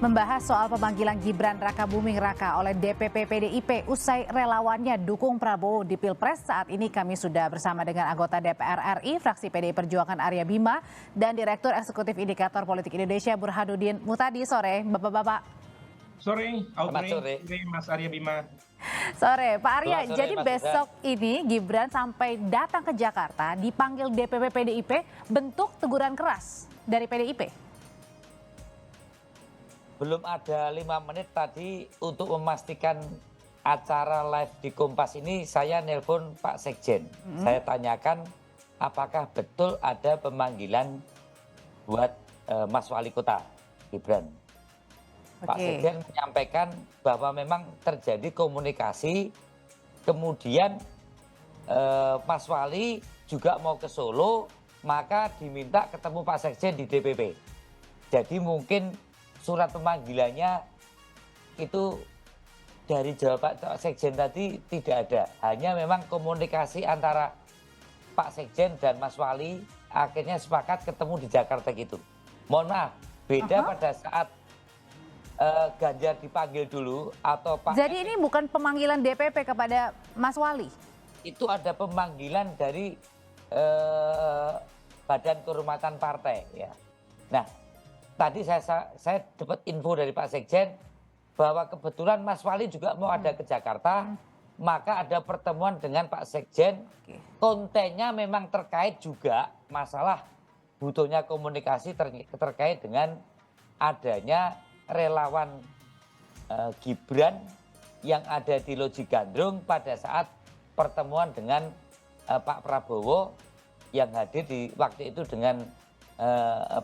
membahas soal pemanggilan Gibran Rakabuming Raka oleh DPP PDIP usai relawannya dukung Prabowo di Pilpres. Saat ini kami sudah bersama dengan anggota DPR RI, fraksi PDI Perjuangan Arya Bima, dan Direktur Eksekutif Indikator Politik Indonesia Burhanuddin Muhtadi. Sore, Bapak-Bapak. Sore, Audrey, Mas Arya Bima. Sore, Pak Arya. Sore, jadi Mas besok ini Gibran sampai datang ke Jakarta dipanggil DPP PDIP, bentuk teguran keras dari PDIP. Belum ada 5 menit tadi untuk memastikan acara live di Kompas ini saya nelpon Pak Sekjen. Saya tanyakan apakah betul ada pemanggilan buat Mas Wali Kota Gibran. Pak Sekjen menyampaikan bahwa memang terjadi komunikasi, kemudian Mas Wali juga mau ke Solo, maka diminta ketemu Pak Sekjen di DPP. Jadi mungkin surat pemanggilannya itu dari jawaban Pak Sekjen tadi tidak ada. Hanya memang komunikasi antara Pak Sekjen dan Mas Wali akhirnya sepakat ketemu di Jakarta gitu. Mohon maaf, beda pada saat Ganjar dipanggil dulu atau Pak. Jadi ini bukan pemanggilan DPP kepada Mas Wali? Itu ada pemanggilan dari Badan Kehormatan Partai ya. Nah, tadi saya dapat info dari Pak Sekjen bahwa kebetulan Mas Wali juga mau ada ke Jakarta, maka ada pertemuan dengan Pak Sekjen. Kontennya memang terkait juga masalah butuhnya komunikasi terkait dengan adanya relawan Gibran yang ada di Loji Gandrung pada saat pertemuan dengan Pak Prabowo yang hadir di waktu itu dengan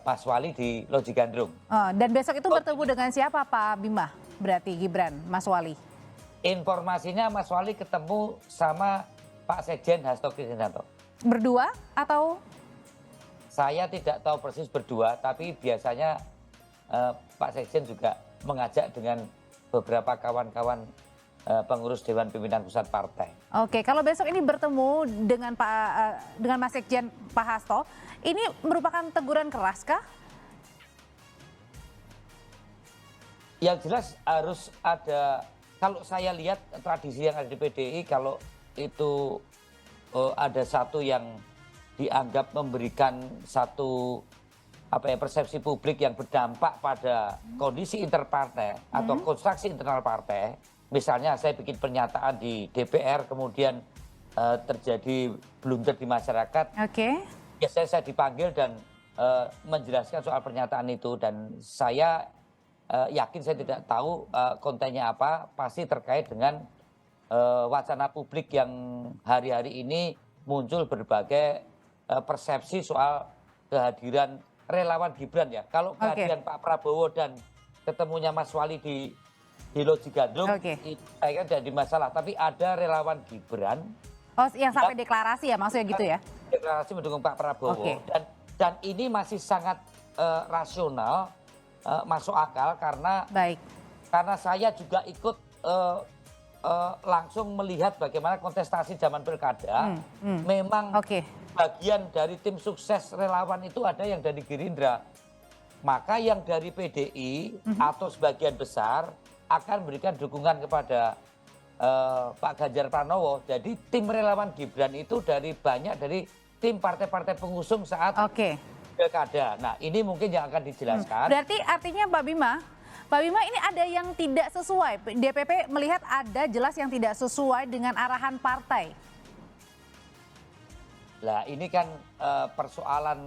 Pak Wali di Loji Gandrung. Dan besok itu bertemu dengan siapa Pak Bima? Berarti Gibran, Mas Wali? Informasinya Mas Wali ketemu sama Pak Sekjen Hasto Kristianto. Berdua atau? Saya tidak tahu persis berdua, tapi biasanya Pak Sekjen juga mengajak dengan beberapa kawan-kawan pengurus Dewan Pimpinan Pusat Partai. Oke, kalau besok ini bertemu dengan dengan Mas Sekjen Pak Hasto, ini merupakan teguran keras kah? Yang jelas harus ada, kalau saya lihat tradisi yang ada di PDI, kalau itu ada satu yang dianggap memberikan satu persepsi publik yang berdampak pada kondisi interpartai atau konstruksi internal partai. Misalnya saya bikin pernyataan di DPR kemudian terjadi blunder di masyarakat. Biasanya saya dipanggil dan menjelaskan soal pernyataan itu, dan saya yakin saya tidak tahu kontennya apa, pasti terkait dengan wacana publik yang hari-hari ini muncul berbagai persepsi soal kehadiran relawan Gibran ya. Kalau kehadiran Pak Prabowo dan ketemunya Mas Wali di Loji Gandrung, itu saya kan tidak di masalah. Tapi ada relawan Gibran. Oh, yang sampai deklarasi ya, maksudnya gitu ya? Deklarasi mendukung Pak Prabowo. Dan ini masih sangat rasional, masuk akal karena saya juga ikut langsung melihat bagaimana kontestasi zaman pilkada. Memang bagian dari tim sukses relawan itu ada yang dari Gerindra. Maka yang dari PDI atau sebagian besar akan memberikan dukungan kepada Pak Ganjar Pranowo. Jadi tim relawan Gibran itu banyak dari tim partai-partai pengusung saat pilkada. Nah, ini mungkin yang akan dijelaskan. Berarti artinya Pak Bima ini ada yang tidak sesuai. DPP melihat ada jelas yang tidak sesuai dengan arahan partai. Lah, ini kan persoalan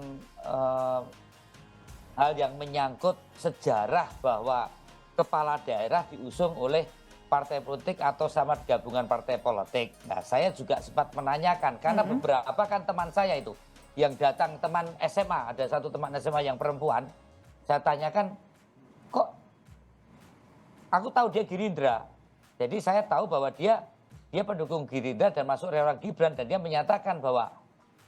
hal yang menyangkut sejarah bahwa kepala daerah diusung oleh partai politik atau sama gabungan partai politik. Nah, saya juga sempat menanyakan karena beberapa kan teman saya itu yang datang, teman SMA, ada satu teman SMA yang perempuan, saya tanyakan, kok aku tahu dia Gerindra. Jadi saya tahu bahwa dia pendukung Gerindra dan masuk relawan Gibran, dan dia menyatakan bahwa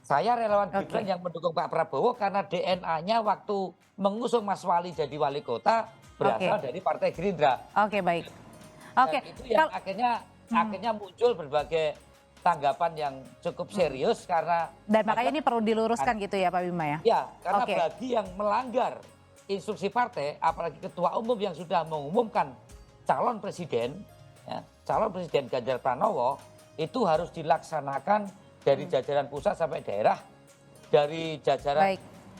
saya relawan Gibran yang mendukung Pak Prabowo karena DNA-nya waktu mengusung Mas Wali jadi wali kota berasal dari Partai Gerindra. Baik. Dan itu yang akhirnya muncul berbagai tanggapan yang cukup serius karena... Dan makanya ini perlu diluruskan gitu ya Pak Bima ya? Ya, karena bagi yang melanggar instruksi partai, apalagi ketua umum yang sudah mengumumkan calon presiden, ya, calon presiden Ganjar Pranowo itu harus dilaksanakan dari jajaran pusat sampai daerah, dari jajaran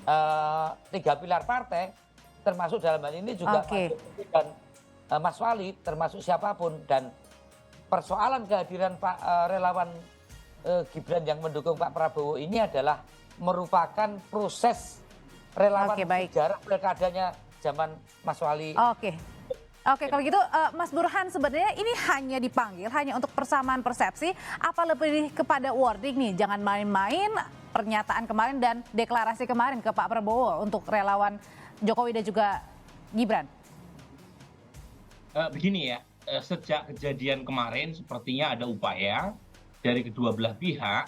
3 pilar partai, termasuk dalam hal ini juga Mas Jokowi dan Mas Wali, termasuk siapapun. Dan persoalan kehadiran relawan Gibran yang mendukung Pak Prabowo ini adalah merupakan proses relawan sejarah pilkadanya zaman Mas Wali. Oke, kalau gitu Mas Burhan, sebenarnya ini hanya dipanggil hanya untuk persamaan persepsi, apa lebih kepada wording nih? Jangan main-main pernyataan kemarin dan deklarasi kemarin ke Pak Prabowo untuk relawan Jokowi dan juga Gibran. Begini ya, sejak kejadian kemarin sepertinya ada upaya dari kedua belah pihak,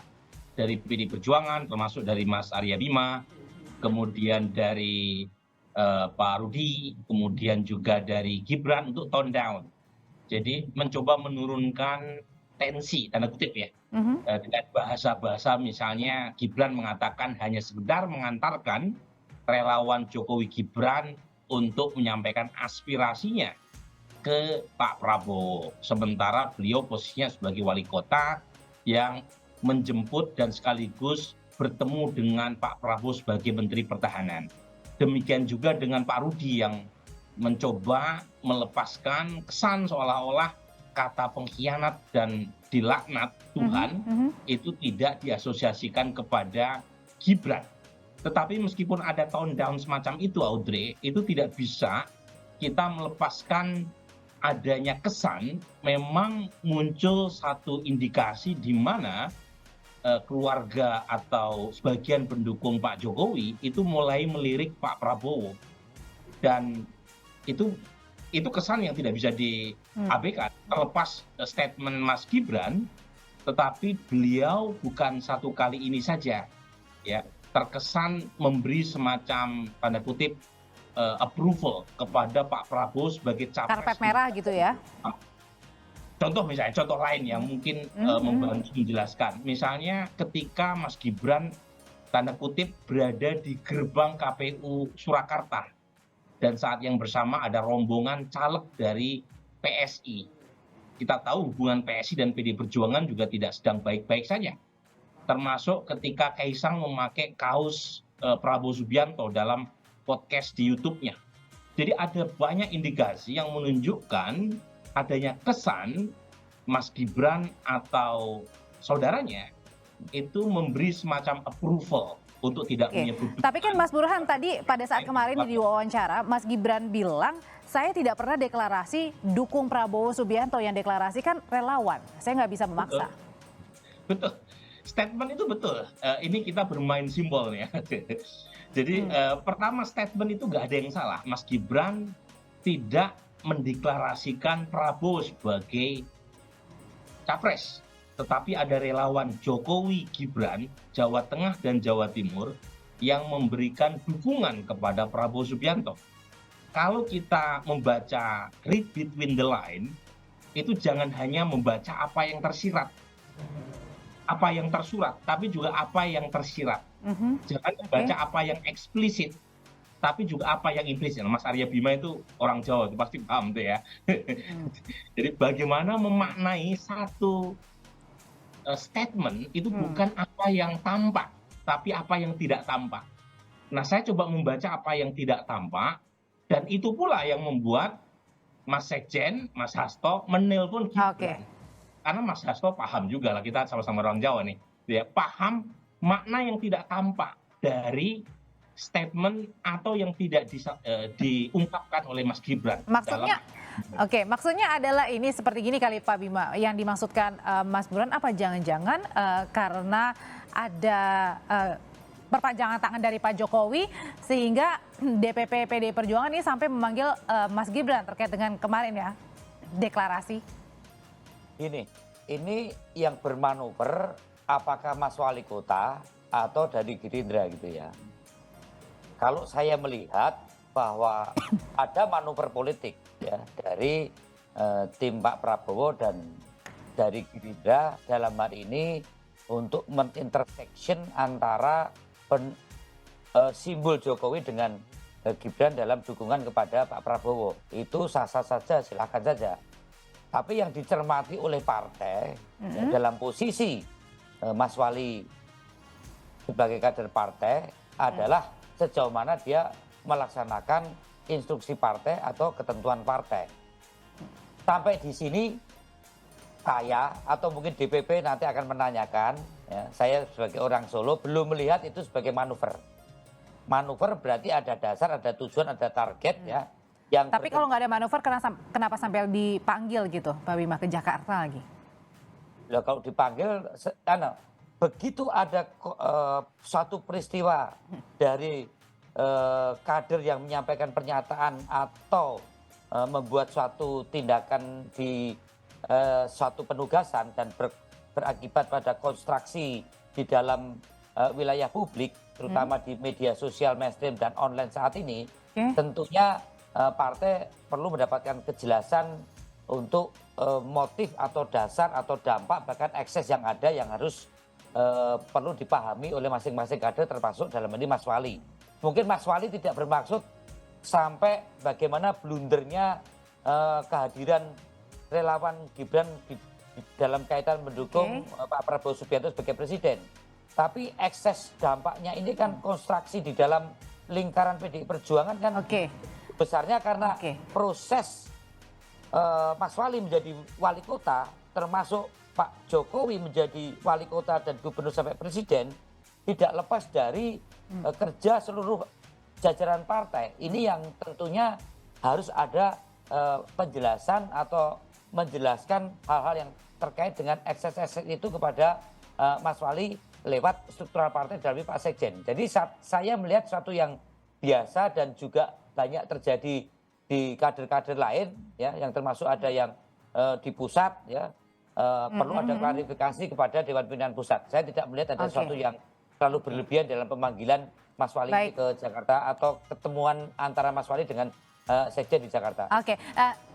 dari PD Perjuangan termasuk dari Mas Arya Bima, kemudian dari Pak Rudi, kemudian juga dari Gibran untuk tone down. Jadi mencoba menurunkan tensi, tanda kutip ya. Dengan bahasa-bahasa misalnya Gibran mengatakan hanya sekedar mengantarkan relawan Jokowi Gibran untuk menyampaikan aspirasinya ke Pak Prabowo. Sementara beliau posisinya sebagai wali kota yang menjemput dan sekaligus bertemu dengan Pak Prabowo sebagai Menteri Pertahanan. Demikian juga dengan Pak Rudi yang mencoba melepaskan kesan seolah-olah kata pengkhianat dan dilaknat Tuhan itu tidak diasosiasikan kepada Gibran. Tetapi meskipun ada tone down semacam itu, Audrey, itu tidak bisa kita melepaskan adanya kesan memang muncul satu indikasi di mana keluarga atau sebagian pendukung Pak Jokowi itu mulai melirik Pak Prabowo, dan itu kesan yang tidak bisa diabaikan. Terlepas statement Mas Gibran, tetapi beliau bukan satu kali ini saja ya terkesan memberi semacam tanda kutip approval kepada Pak Prabowo sebagai capres. Karpet merah gitu ya. Contoh misalnya, contoh lain yang mungkin membantu menjelaskan. Misalnya ketika Mas Gibran tanda kutip berada di gerbang KPU Surakarta dan saat yang bersama ada rombongan caleg dari PSI. Kita tahu hubungan PSI dan PD Perjuangan juga tidak sedang baik-baik saja. Termasuk ketika Kaisang memakai kaos Prabowo Subianto dalam podcast di YouTube-nya. Jadi ada banyak indikasi yang menunjukkan adanya kesan Mas Gibran atau saudaranya itu memberi semacam approval untuk tidak menyebut. Tapi kan Mas Burhan tadi pada saat kemarin di wawancara, Mas Gibran bilang saya tidak pernah deklarasi dukung Prabowo Subianto, yang deklarasi kan relawan. Saya nggak bisa memaksa. Betul. Statement itu betul. Ini kita bermain simbol ya. Jadi pertama statement itu nggak ada yang salah. Mas Gibran tidak mendeklarasikan Prabowo sebagai capres, tetapi ada relawan Jokowi Gibran Jawa Tengah dan Jawa Timur yang memberikan dukungan kepada Prabowo Subianto. Kalau kita membaca read between the line, itu jangan hanya membaca apa yang tersirat, apa yang tersurat, tapi juga apa yang tersirat. Jangan membaca apa yang eksplisit, tapi juga apa yang implisit. Mas Arya Bima itu orang Jawa, itu pasti paham tuh ya. Jadi bagaimana memaknai satu statement itu bukan apa yang tampak, tapi apa yang tidak tampak. Nah, saya coba membaca apa yang tidak tampak, dan itu pula yang membuat Mas Sekjen, Mas Hasto menelpon Gibran. Karena Mas Hasto paham juga lah, kita sama-sama orang Jawa nih, dia paham makna yang tidak tampak dari statement atau yang tidak diungkapkan oleh Mas Gibran. Maksudnya, maksudnya adalah ini seperti gini kali Pak Bima, yang dimaksudkan Mas Burhan apa jangan-jangan karena ada perpanjangan tangan dari Pak Jokowi sehingga DPP PD Perjuangan ini sampai memanggil Mas Gibran terkait dengan kemarin ya deklarasi. Ini yang bermanuver apakah Mas Wali Kota atau dari Gerindra gitu ya. Kalau saya melihat bahwa ada manuver politik ya dari tim Pak Prabowo dan dari Gerindra dalam hal ini untuk mengintersection antara simbol Jokowi dengan Gibran dalam dukungan kepada Pak Prabowo. Itu sah-sah saja, silakan saja. Tapi yang dicermati oleh partai dalam posisi Mas Wali sebagai kader partai adalah sejauh mana dia melaksanakan instruksi partai atau ketentuan partai. Sampai di sini saya atau mungkin DPP nanti akan menanyakan, ya, saya sebagai orang Solo belum melihat itu sebagai manuver. Manuver berarti ada dasar, ada tujuan, ada target ya. Tapi kalau nggak ada manuver, kenapa sampai dipanggil gitu Pak Bima ke Jakarta lagi? Lah kalau dipanggil, begitu ada suatu peristiwa dari kader yang menyampaikan pernyataan atau membuat suatu tindakan di suatu penugasan dan berakibat pada konstruksi di dalam wilayah publik, terutama di media sosial, mainstream dan online saat ini, tentunya partai perlu mendapatkan kejelasan untuk motif atau dasar atau dampak bahkan ekses yang ada yang harus perlu dipahami oleh masing-masing kader termasuk dalam ini Mas Wali. Mungkin Mas Wali tidak bermaksud sampai bagaimana blundernya kehadiran relawan Gibran di dalam kaitan mendukung Pak Prabowo Subianto sebagai presiden. Tapi ekses dampaknya ini kan konstruksi di dalam lingkaran PDI Perjuangan kan besarnya karena proses Mas Wali menjadi wali kota, termasuk Pak Jokowi menjadi wali kota dan gubernur sampai presiden, tidak lepas dari kerja seluruh jajaran partai. Ini yang tentunya harus ada penjelasan atau menjelaskan hal-hal yang terkait dengan ekses-ekses itu kepada Mas Wali lewat struktural partai dari Pak Sekjen. Jadi saya melihat sesuatu yang biasa dan juga banyak terjadi di kader-kader lain, ya, yang termasuk ada yang di pusat, ya, perlu ada klarifikasi kepada Dewan Pimpinan Pusat. Saya tidak melihat ada sesuatu yang terlalu berlebihan dalam pemanggilan Mas Wali ke Jakarta atau ketemuan antara Mas Wali dengan Sekjen di Jakarta.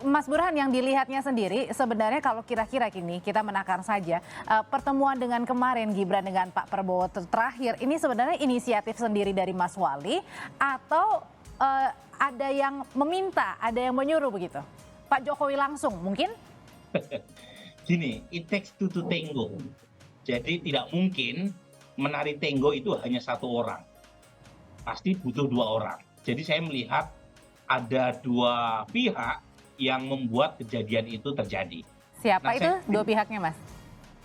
Mas Burhan, yang dilihatnya sendiri sebenarnya kalau kira-kira gini kita menakar saja pertemuan dengan kemarin Gibran dengan Pak Prabowo terakhir ini sebenarnya inisiatif sendiri dari Mas Wali atau ada yang meminta, ada yang menyuruh begitu? Pak Jokowi langsung mungkin? Gini, it takes two to tango. Jadi tidak mungkin menari tango itu hanya satu orang. Pasti butuh dua orang. Jadi saya melihat ada dua pihak yang membuat kejadian itu terjadi. Siapa itu dua pihaknya, Mas?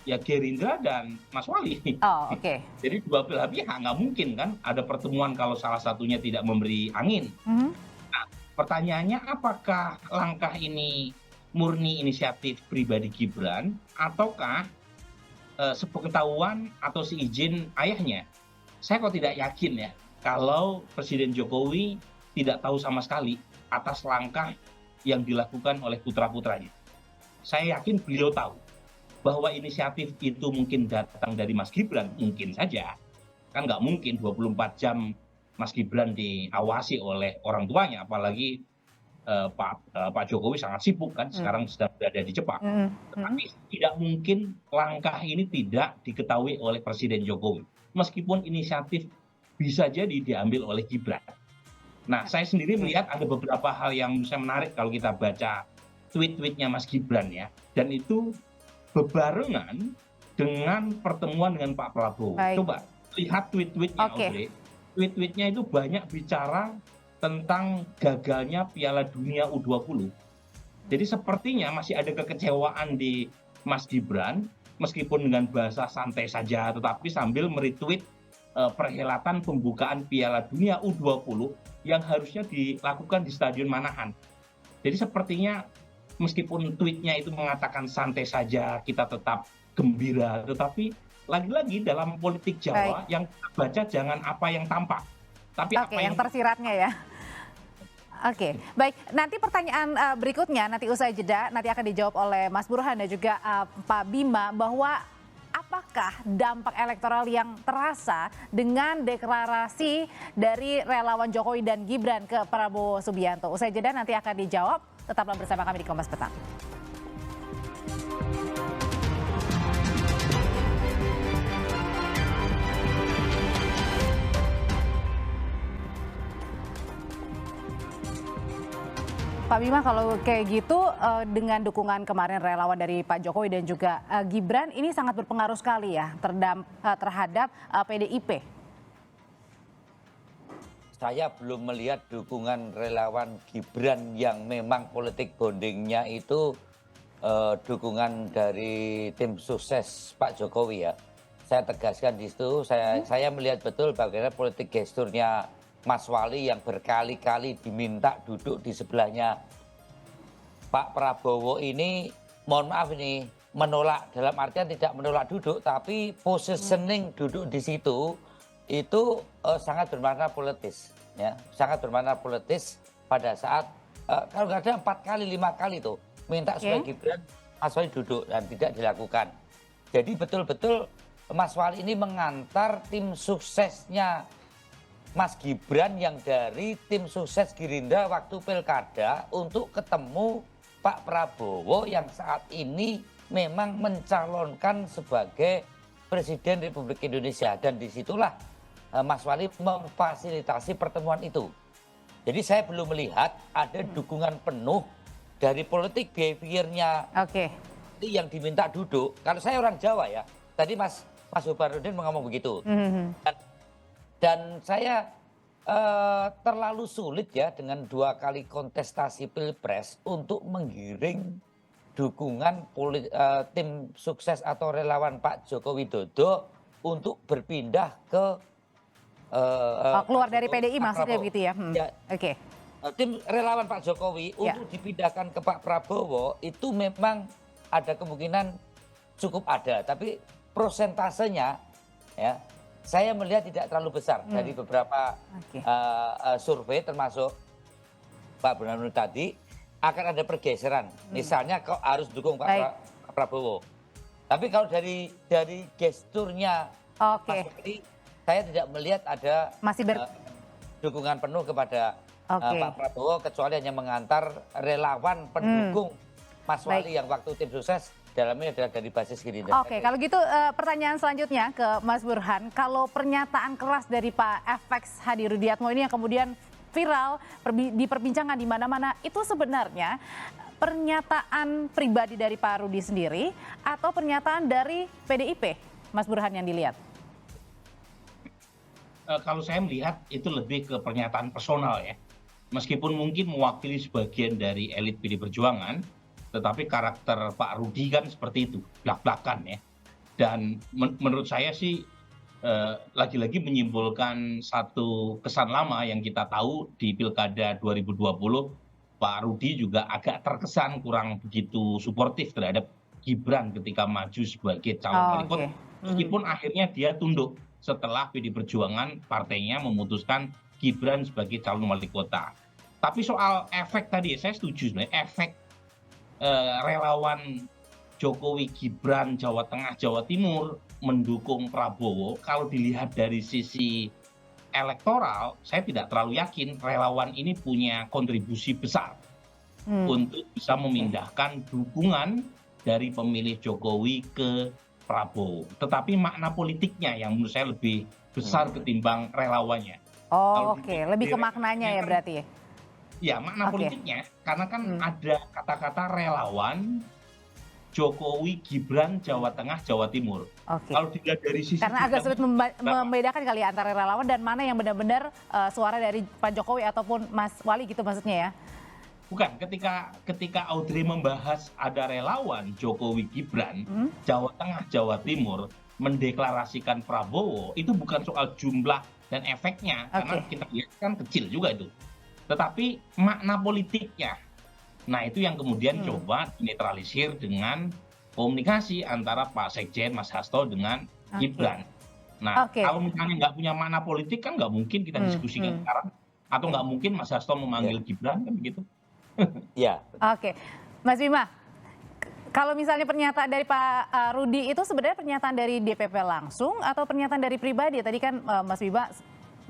Ya Gerindra dan Mas Wali. Jadi dua belah pihak, nggak mungkin kan ada pertemuan kalau salah satunya tidak memberi angin. Nah, pertanyaannya apakah langkah ini murni inisiatif pribadi Gibran ataukah sepengetahuan atau seizin ayahnya? Saya kok tidak yakin ya kalau Presiden Jokowi tidak tahu sama sekali atas langkah yang dilakukan oleh putra-putranya. Saya yakin beliau tahu bahwa inisiatif itu mungkin datang dari Mas Gibran, mungkin saja. Kan nggak mungkin 24 jam Mas Gibran diawasi oleh orang tuanya, apalagi Pak Jokowi sangat sibuk kan, sekarang sedang berada di Jepang. Tetapi tidak mungkin langkah ini tidak diketahui oleh Presiden Jokowi. Meskipun inisiatif bisa jadi diambil oleh Gibran. Nah, saya sendiri melihat ada beberapa hal yang saya menarik kalau kita baca tweet-tweetnya Mas Gibran ya. Dan itu bebarengan dengan pertemuan dengan Pak Prabowo. Coba lihat tweet-tweetnya, Audrey. Tweet-tweetnya itu banyak bicara tentang gagalnya Piala Dunia U20. Jadi sepertinya masih ada kekecewaan di Mas Gibran, meskipun dengan bahasa santai saja, tetapi sambil meretweet perhelatan pembukaan Piala Dunia U20 yang harusnya dilakukan di Stadion Manahan. Jadi sepertinya meskipun tweetnya itu mengatakan santai saja, kita tetap gembira, tetapi lagi-lagi dalam politik Jawa yang kita baca jangan apa yang tampak, tapi apa yang tersiratnya ya. Baik. Nanti pertanyaan berikutnya, nanti usai jeda, nanti akan dijawab oleh Mas Burhan dan juga Pak Bima, bahwa apakah dampak elektoral yang terasa dengan deklarasi dari relawan Jokowi dan Gibran ke Prabowo Subianto? Usai jeda nanti akan dijawab. Tetaplah bersama kami di Kompas Petang. Pak Bima, kalau kayak gitu dengan dukungan kemarin relawan dari Pak Jokowi dan juga Gibran ini sangat berpengaruh sekali ya terhadap PDIP. Saya belum melihat dukungan relawan Gibran yang memang politik bondingnya itu dukungan dari tim sukses Pak Jokowi ya. Saya tegaskan di situ, saya melihat betul bagaimana politik gesturnya Mas Wali yang berkali-kali diminta duduk di sebelahnya Pak Prabowo ini, mohon maaf ini, menolak dalam artian tidak menolak duduk, tapi positioning duduk di situ itu sangat bermakna politis, ya, sangat bermakna politis pada saat kalau nggak ada 4 kali 5 kali tuh minta supaya Gibran Mas Wali duduk dan tidak dilakukan. Jadi betul-betul Mas Wali ini mengantar tim suksesnya Mas Gibran yang dari tim sukses Gerindra waktu pilkada untuk ketemu Pak Prabowo yang saat ini memang mencalonkan sebagai Presiden Republik Indonesia. Dan disitulah Mas Wali memfasilitasi pertemuan itu. Jadi saya belum melihat ada dukungan penuh dari politik behaviornya yang diminta duduk. Kalau saya orang Jawa ya, tadi Mas Burhanuddin ngomong begitu. Dan saya terlalu sulit ya dengan 2 kali kontestasi pilpres untuk menggiring dukungan tim sukses atau relawan Pak Joko Widodo untuk berpindah ke keluar dari PDI maksudnya begitu ya? Oke. Tim relawan Pak Jokowi untuk dipindahkan ke Pak Prabowo itu memang ada kemungkinan cukup ada, tapi prosentasenya ya saya melihat tidak terlalu besar dari beberapa survei termasuk Pak Burhanuddin tadi akan ada pergeseran. Misalnya kok harus dukung Pak Prabowo. Tapi kalau dari gesturnya Mas Wali, saya tidak melihat ada dukungan penuh kepada Pak Prabowo kecuali hanya mengantar relawan pendukung Mas Wali yang waktu tim sukses dalamnya adalah dari basis Gerindra. Oke, kalau gitu pertanyaan selanjutnya ke Mas Burhan. Kalau pernyataan keras dari Pak FX Hadi Rudiatmo ini yang kemudian viral, diperbincangkan di mana-mana, itu sebenarnya pernyataan pribadi dari Pak Rudi sendiri atau pernyataan dari PDIP, Mas Burhan yang dilihat? Kalau saya melihat itu lebih ke pernyataan personal ya. Meskipun mungkin mewakili sebagian dari elit PD Perjuangan, tetapi karakter Pak Rudi kan seperti itu, blak-blakan ya. Dan menurut saya sih lagi-lagi menyimpulkan satu kesan lama yang kita tahu di Pilkada 2020, Pak Rudi juga agak terkesan kurang begitu suportif terhadap Gibran ketika maju sebagai calon wali kota. Meskipun akhirnya dia tunduk setelah PD Perjuangan partainya memutuskan Gibran sebagai calon wali kota. Tapi soal efek tadi, saya setuju sebenarnya efek relawan Jokowi Gibran Jawa Tengah Jawa Timur mendukung Prabowo, kalau dilihat dari sisi elektoral saya tidak terlalu yakin relawan ini punya kontribusi besar untuk bisa memindahkan dukungan dari pemilih Jokowi ke Prabowo. Tetapi makna politiknya yang menurut saya lebih besar ketimbang relawannya. Lebih ke maknanya ya berarti ya? Ya, makna politiknya, karena kan ada kata-kata relawan Jokowi Gibran Jawa Tengah Jawa Timur. Kalau dilihat dari sisi karena agak sulit membedakan kali ya antara relawan dan mana yang benar-benar suara dari Pak Jokowi ataupun Mas Wali gitu maksudnya ya? Bukan, ketika Audrey membahas ada relawan Jokowi Gibran Jawa Tengah Jawa Timur mendeklarasikan Prabowo, itu bukan soal jumlah dan efeknya, karena kita lihat kan kecil juga itu. Tetapi makna politiknya, nah itu yang kemudian coba dinetralisir dengan komunikasi antara Pak Sekjen Mas Hasto dengan Gibran. Nah kalau misalnya nggak punya makna politik kan nggak mungkin kita diskusikan sekarang, atau nggak mungkin Mas Hasto memanggil Gibran kan begitu. Ya. Mas Bima, kalau misalnya pernyataan dari Pak Rudi itu sebenarnya pernyataan dari DPP langsung atau pernyataan dari pribadi? Tadi kan Mas Bima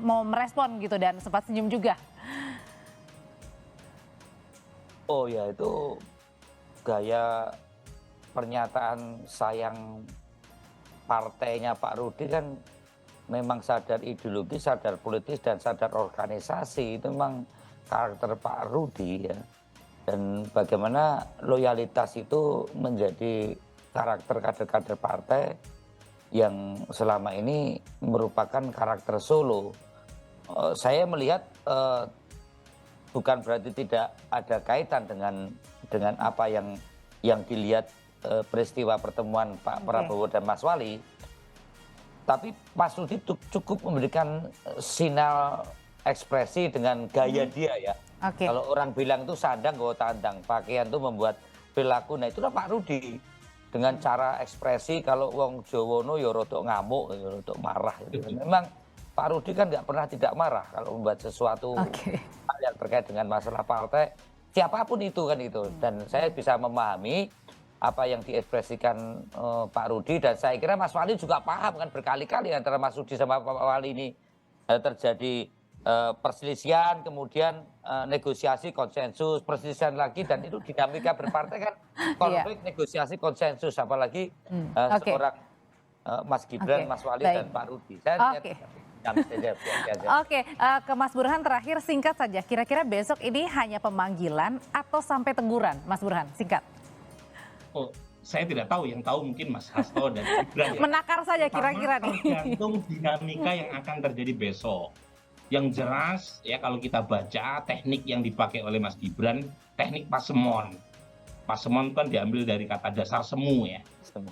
mau merespon gitu dan sempat senyum juga. Oh ya, itu gaya pernyataan sayang partainya Pak Rudi kan memang sadar ideologi, sadar politis, dan sadar organisasi. Itu memang karakter Pak Rudi ya. dan bagaimana loyalitas itu menjadi karakter kader-kader partai yang selama ini merupakan karakter solo. Saya melihat bukan berarti tidak ada kaitan dengan apa yang dilihat peristiwa pertemuan Pak Prabowo dan Mas Wali, tapi Mas Rudi cukup memberikan sinyal ekspresi dengan gaya dia ya. Kalau orang bilang itu sandang gue tandang, pakaian itu membuat perilaku. Nah itulah Pak Rudi dengan cara ekspresi. Kalau wong Jowono ya rodok ngamuk, ya rodok marah. Memang Pak Rudi kan nggak pernah tidak marah kalau membuat sesuatu hal yang terkait dengan masalah partai, siapapun itu kan itu. Dan saya bisa memahami apa yang diekspresikan Pak Rudi, dan saya kira Mas Wali juga paham kan, berkali-kali antara Mas Rudi sama Pak Wali ini terjadi perselisihan, kemudian negosiasi, konsensus, perselisihan lagi, dan itu dinamika berpartai kan konflik, negosiasi, konsensus, apalagi seorang Mas Gibran, Mas Wali, dan Pak Rudi. Ke Mas Burhan terakhir, singkat saja, kira-kira besok ini hanya pemanggilan atau sampai teguran, Mas Burhan, singkat. Oh, saya tidak tahu, yang tahu mungkin Mas Hasto dan Gibran. Menakar saja kira-kira nih. Tergantung dinamika yang akan terjadi besok. Yang jelas ya, kalau kita baca teknik yang dipakai oleh Mas Gibran, teknik pasemon. Pasemon kan diambil dari kata dasar semu ya.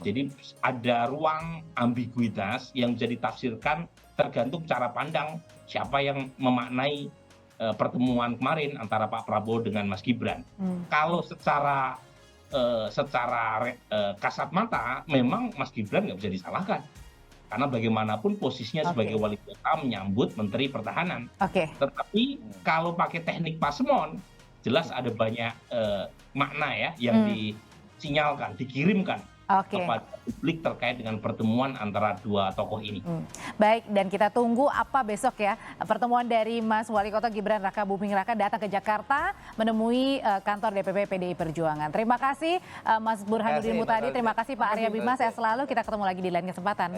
Jadi ada ruang ambiguitas yang bisa ditafsirkan tergantung cara pandang siapa yang memaknai pertemuan kemarin antara Pak Prabowo dengan Mas Gibran. Kalau secara kasat mata memang Mas Gibran nggak bisa disalahkan. Karena bagaimanapun posisinya sebagai wali kota menyambut Menteri Pertahanan. Tetapi kalau pakai teknik pasemon, jelas ada banyak makna ya yang disinyalkan, dikirimkan kepada publik terkait dengan pertemuan antara dua tokoh ini. Baik, dan kita tunggu apa besok ya pertemuan dari Mas Wali Kota Gibran Rakabuming Raka datang ke Jakarta menemui kantor DPP PDI Perjuangan. Terima kasih Mas Burhanuddin Mutadi, terima kasih Pak Arya Bima, saya selalu, kita ketemu lagi di lain kesempatan.